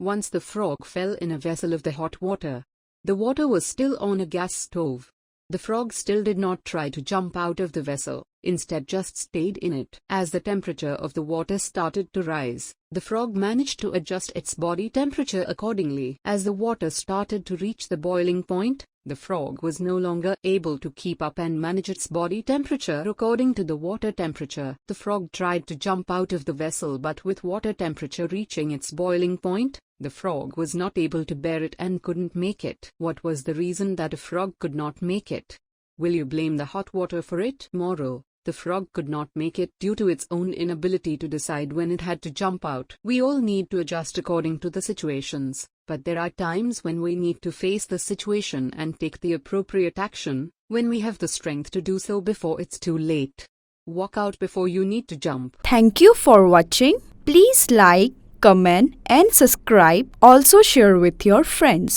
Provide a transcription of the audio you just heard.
Once the frog fell in a vessel of the hot water. The water was still on a gas stove. The frog still did not try to jump out of the vessel, instead just stayed in it. As the temperature of the water started to rise, the frog managed to adjust its body temperature accordingly. As the water started to reach the boiling point, the frog was no longer able to keep up and manage its body temperature according to the water temperature. The frog tried to jump out of the vessel, but with water temperature reaching its boiling point, the frog was not able to bear it and couldn't make it. What was the reason that a frog could not make it? Will you blame the hot water for it? Moral: the frog could not make it due to its own inability to decide when it had to jump out. We all need to adjust according to the situations, but there are times when we need to face the situation and take the appropriate action, when we have the strength to do so before it's too late. Walk out before you need to jump. Thank you for watching. Please like, comment and subscribe. Also share with your friends.